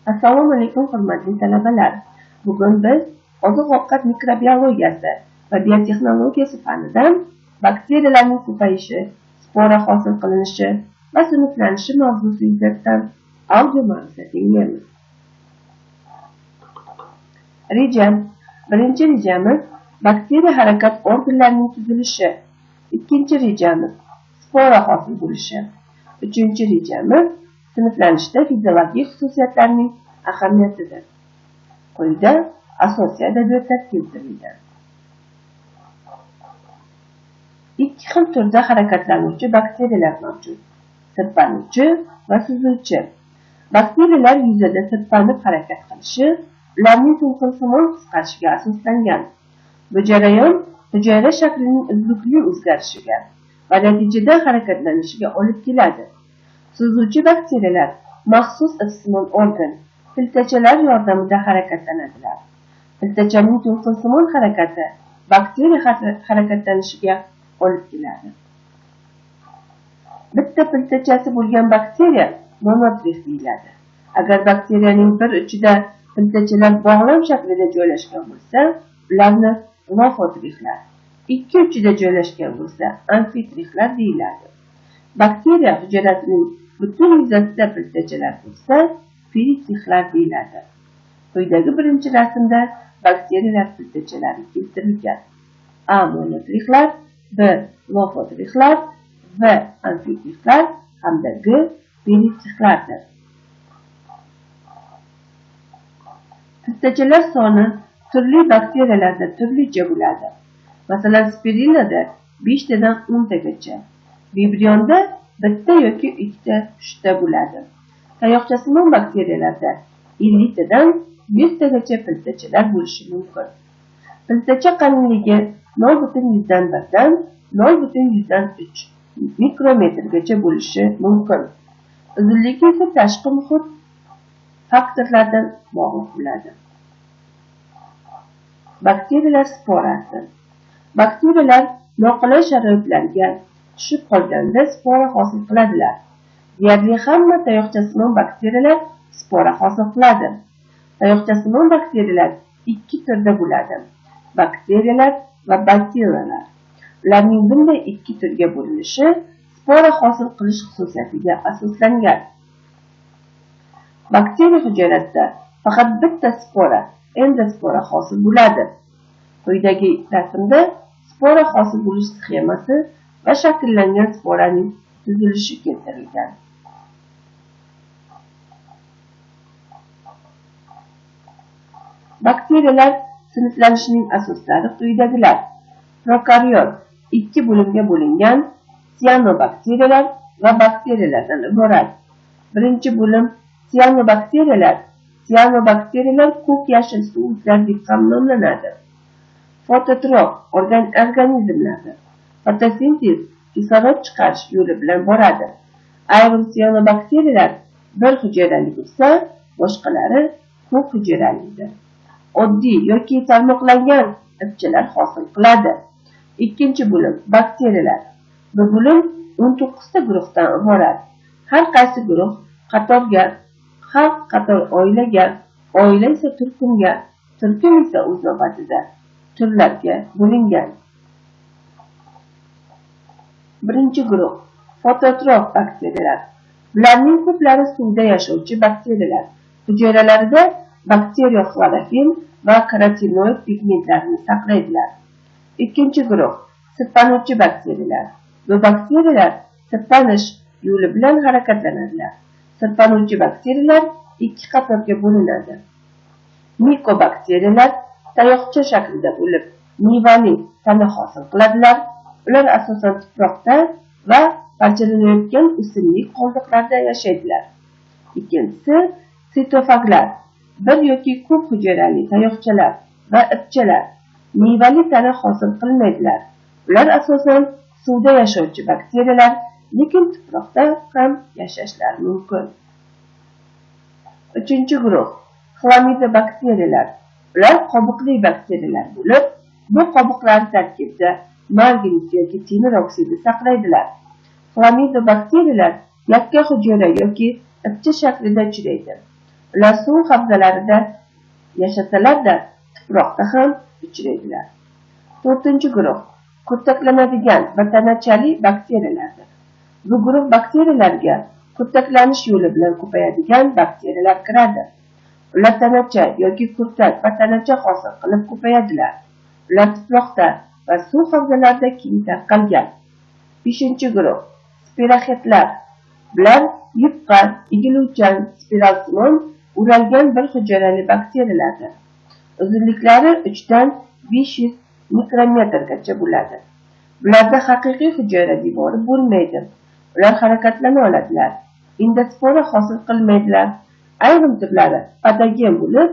Assalomu alaykum hurmatli talabalar. Bugun biz oziq-ovqat mikrobiologiyasi va biotexnologiyasi fanidan bakteriyalarning ko'payishi, spora hosil qilinishi va sinflanishi mavzusi yuzasidan audio ma'ruza tinglaymiz. Reja. Birinchi rejamiz bakteriya harakat organlarining tuzilishi. Ikkinchi rejamiz spora hosil bo'lishi. Uchinchi rejamiz sinflanishda fiziologik xususiyatlarning ahamiyatidir. Quyida asosiy adabiyotlar keltirilgan. Ikki xil turda harakatlanuvchi bakteriyalar mavjud: sirpanuvchi va suzuvchi. Bakteriyalar yuzada sirpanib harakat qilishi, ularning to'lqinsimon qisqarishiga asoslangan. Bu jarayon hujayra shaklining uzluksiz o'zgarishiga va natijada harakatlanishiga olib keladi. Suzuvchi bakteriyalar maxsus issisimon organ, filtachalar yordamida harakatlanadilar. Filtachaning to'lqinsimon harakati bakteriya harakatlanishiga olib keladi. Bitta filtachasi bo'lgan bakteriya monotrif deyiladi. Agar bakteriyaning bir uchida filtachalar bog'lam shaklida joylashgan bo'lsa, ularni lofotriflar, ikki uchida joylashgan bo'lsa, amfitriflar deyiladi. Bakteriya hujayrasining butun yuzasida filtachalar bo'lsa, peritriflar deyiladi. Quyidagi birinchi rasmda bakteriyalar filtachalari keltirilgan. A monotriflar, B lofotriflar, V amfitriflar hamda G peritriflardir. Filtachalar soni turli bakteriyalarda turlicha bo'ladi. Masalan, spirinada 5 tadan 10 tagacha, vibrionda bitta yoki ikkita, 3 ta bo'ladi. Tayoqchasimon bakteriyalarda 50 tadan 100 tagacha filtachalar bo'lishi mumkin. Filtacha qalinligi 0,1 dan 0,3 mikrometrgacha bo'lishi mumkin. Uzunligi esa tashqi muhit faktorlardan bog'liq bo'ladi. Bakteriyalar sporasi. Bakteriyalar noqulay sharoitlarga tushib qolganda spora hosil qiladilar. Deyarli hamma tayoqchasimon bakteriyalar spora hosil qiladi. Tayoqchasimon bakteriyalar ikki turda bo'ladi: bakteriyalar va bakillalar. Ularning bunday ikki turga bo'linishi spora hosil qilish xususiyatiga asoslangan. Bakteriya hujayrasida faqat bitta spora, endospora hosil bo'ladi. Quyidagi rasmda spora hosil bo'lish sxemasi va shakllangan sporaning tuzilishi keltirilgan. Bakteriyalar sinflanishining asoslari quyidagilar. Prokaryot ikki bo'limga bo'lingan siyanobakteriyalar va bakteriyalardan iborat. Birinchi bo'lim siyanobakteriyalar. Siyanobakteriyalar ko'k yashil suvlar deb ham nomlanadi. Fototrof organizmlardir. Fotosintez kislorod chiqarish yo'li bilan boradi. Ayrim siyanobakteriyalar bir hujayrali bo'lsa, boshqalari ko'p hujayralidir. Oddiy yoki tarmoqlangan ipchalar hosil qiladi. Ikkinchi bo'lim bakteriyalar. Bu bo'lim 19 ta guruhdan iborat. Har qaysi guruh qatorga, har qator oilaga, oila esa turkumga, turkum esa o'z navbatida turlarga bo'lingan. Birinchi guruh fototrof bakteriyalar. Bularning ko'plari suvda yashovchi bakteriyalar. Hujayralarida bakteriya xlorofil va karotinoid pigmentlarini saqlaydilar. Ikkinchi guruh sirpanuvchi bakteriyalar. Bu bakteriyalar sirpanish yo'li bilan harakatlanadilar. Sirpanuvchi bakteriyalar ikki qatorga bo'linadi. Mikobakteriyalar tayoqcha shaklida bo'lib, mevali tana hosil qiladilar. Ular asosan tuproqda va parchalanayotgan o'simlik qoldiqlarida yashaydilar. Ikkinchisi sitofaglar. Bir yoki ko'p hujayrali tayoqchalar va ipchalar. Mevali tana hosil qilmaydilar. Ular asosan suvda yashovchi bakteriyalar, lekin tuproqda ham yashashlari mumkin. Uchinchi guruh xlamidobakteriyalar. Ular qobiqli bakteriyalar bo'lib, bu qobiqlar tarkibida manganiz yoki temir oksidi saqlaydilar. Xlamidobakteriyalar yakka hujayra yoki ipcha shaklida uchraydi. Ular suv havzalarida yashasalarda, tuproqda ham uchraydilar. 4-guruh kurtaklanadigan va tanachali bakteriyalardir. Bu guruh bakteriyalarga kurtaklanish yo'li bilan ko'payadigan bakteriyalar kiradi. Ular tanacha yoki kurtak va tanacha hosil qilib ko'payadilar. Ular tuproqda va suv havzalarida keng tarqalgan. 5-guruh spiroxetlar. Bular yupqa, egiluvchan, spiralsimon o'ralgan bir hujayrali bakteriyalardir. Uzunliklari 3 dan 500 mikrometrgacha bo'ladi. Bularda haqiqiy hujayra devori bo'lmaydi. Ular harakatlana oladilar. Endospora hosil qilmaydilar. Ayrim turlari patogen bo'lib,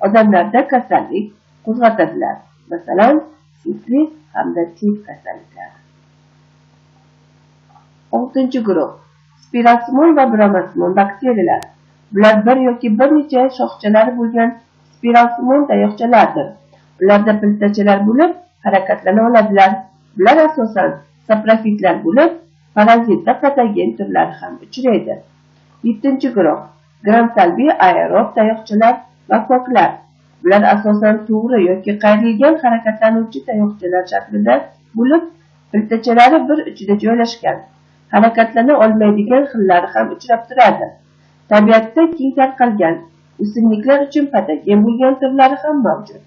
odamlarda kasallik qo'zg'atadilar. Masalan, siflis hamda tif kasalliklar. 6-guruh spiralsimon va bromosimon bakteriyalar. Bular bir yoki bir necha shoxchalari bo'lgan spiralsimon tayoqchalardir. Ularda piltachalar bo'lib, harakatlana oladilar. Bular asosan saprofitlar bo'lib, parazit va patogen turlari ham uchraydi. 7-guruh gram salbiy aerob tayoqchalar va koklar. Bular asosan to'g'ri yoki qayrilgan harakatlanuvchi tayoqchalar shaklida bo'lib, piltachalari bir uchida joylashgan. Harakatlana olmaydigan xillari ham uchrab turadi. Tabiatda keng tarqalgan, o'simliklar uchun patogen bo'lgan turlari ham mavjud.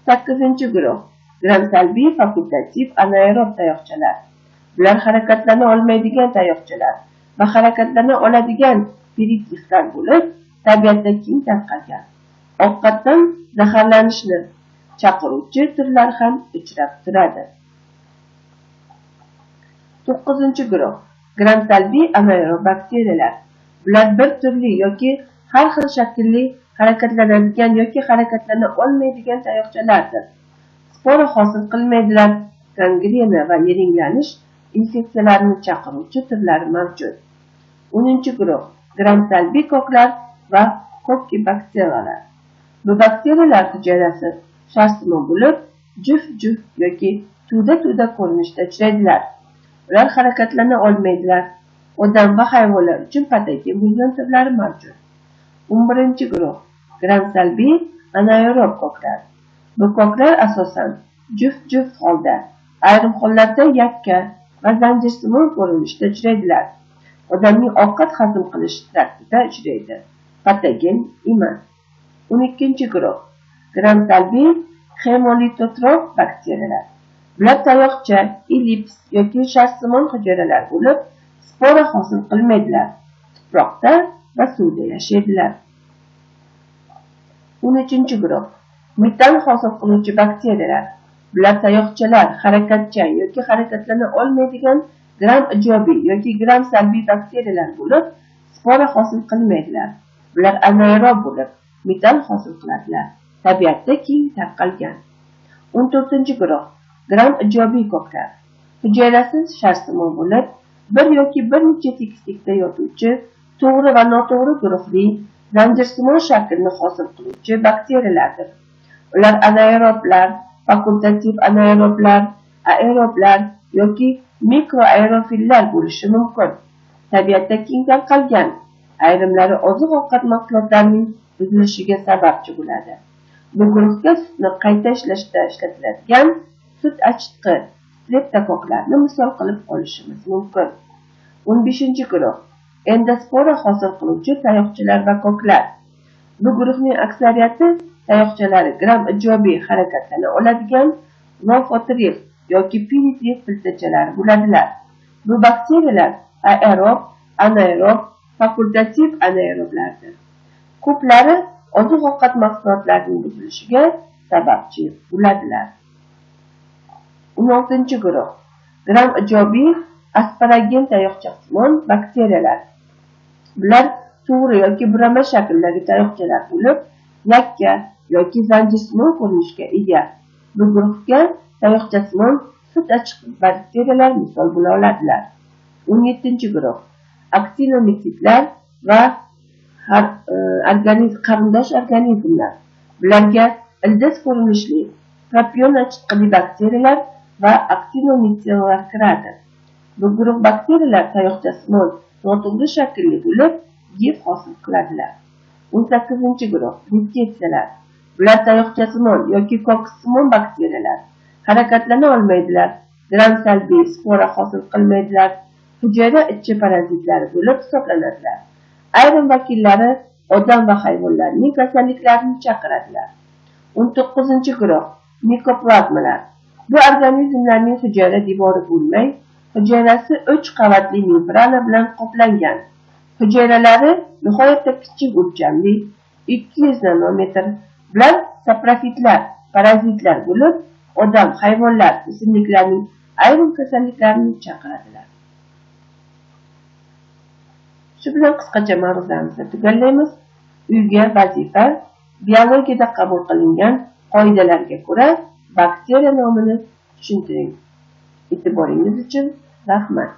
8-guruh gram salbiy fakultativ anaerob tayoqchalar. Bular harakatlana olmaydigan tayoqchalar va harakatlana oladigan peritiflar bo'lib, tabiatda keng tarqalgan. Ovqatdan zaharlanishni chaqiruvchi turlar ham uchrab turadi. 9-guruh gram salbiy anaerob bakteriyalar. Bular bir turli yoki har xil shaklli harakatlanadigan yoki harakatlana olmaydigan tayoqchalardir. Spora hosil qilmaydilar. Gangrena va yiringlanish infeksiyalarini chaqiruvchi turlari mavjud. 10-guruh gram salbiy koklar va kokkibakteriyalar. Bu bakteriyalar hujayrasi sharsimon bo'lib, juft yoki tuda ko'rinishda uchraydilar. Ular harakatlana olmaydilar. Odam va hayvonlar uchun patogen bo'lgan turlari mavjud. 11-guruh gram salbiy anaerob koklar. Bu koklar asosan juft holda, ayrim hollarda yakka va zanjirsimon ko'rinishda uchraydilar. Odamning ovqat hazm qilish traktida uchraydi. Patogen emas. 12-guruh gram salbiy hemolitotrop bakteriyalar. Bular tayoqcha, ellips yoki sharsimon hujayralar bo'lib, spora hosil qilmaydilar. Tuproqda va suvda yashaydilar. 13-guruh metan hosil qiluvchi bakteriyalar. Bular tayoqchalar, harakatchan yoki harakatlana olmaydigan gram ijobiy yoki gram salbiy bakteriyalar bo'lib, spora hosil qilmaydilar. Bular anaerob bo'lib, metan hosil qiladilar. Tabiatda keng tarqalgan. 14-guruh gram ijobiy koklar. Hujayrasi sharsimon bo'lib, bir yoki bir necha tekislikda yotuvchi, to'g'ri va noto'g'ri guruhli, zanjirsimon shaklni hosil qiluvchi bakteriyalardir. Ular anaeroblar, fakultativ anaeroblar, aeroblar yoki mikroaerofillar bo'lishi mumkin. Tabiatda keng tarqalgan, ayrimlari oziq-ovqat mahsulotlarining buzilishiga sababchi bo'ladi. Bu guruhga sutni qayta ishlashda ishlatiladigan sut achitqi, streptokoklarni misol qilib olishimiz mumkin. 15-guruh endospora hosil qiluvchi tayoqchalar va koklar. Bu guruhning aksariyati tayoqchalari gram ijobiy harakatlana oladigan nofotrif yoki primitiv piltachalar bo'ladilar. Bu bakteriyalar aerob, anaerob, fakultativ anaeroblardir. Ko'plari oziq-ovqat mahsulotlarining buzilishiga sababchi bo'ladilar. 16-guruh gram ijobiy asparagen tayoqchasimon bakteriyalar. Bular to'g'ri yoki burama shakldagi tayoqchalar bo'lib, yakka yoki zanjirsimon ko'rinishga ega. Bu guruhga tayoqchasimon sut achitqi bakteriyalar misol bo'la oladilar. 17-guruh aktinomitsitlar va qarindosh organizmlar. Bularga ildiz ko'rinishli propion achitqili bakteriyalar va aktinomitsitlar kiradi. Bu guruh bakteriyalar tayoqchasimon noto'g'ri shaklli bo'lib, gif hosil qiladilar. 18-guruh rikketsiyalar. Bular tayoqchasimon yoki kokisimon bakteriyalar. Harakatlana olmaydilar. Gram salbiy spora hosil qilmaydilar. Hujayra ichi parazitlar bo'lib hisoblanadilar. Ayrim vakillari odam va hayvonlarning kasalliklarini chaqiradilar. 19-guruh mikoplazmalar. Bu organizmlarning hujayra devori bo'lmay, hujayrasi 3 qavatli membrana bilan qoplangan. Hujayralari nihoyatda kichik o'lchamli 200 nanometr bilan saprofitlar, parazitlar bo'lib, odam, hayvonlar, o'simliklarning ayrim kasalliklarini chaqiradilar. Shu bilan qisqacha ma'ruzalarimizni tugallaymiz. Uyga vazifa biologiyada qabul qilingan qoidalarga ko'ra bakteriya nomini tushuntiring. E'tiboringiz uchun rahmat.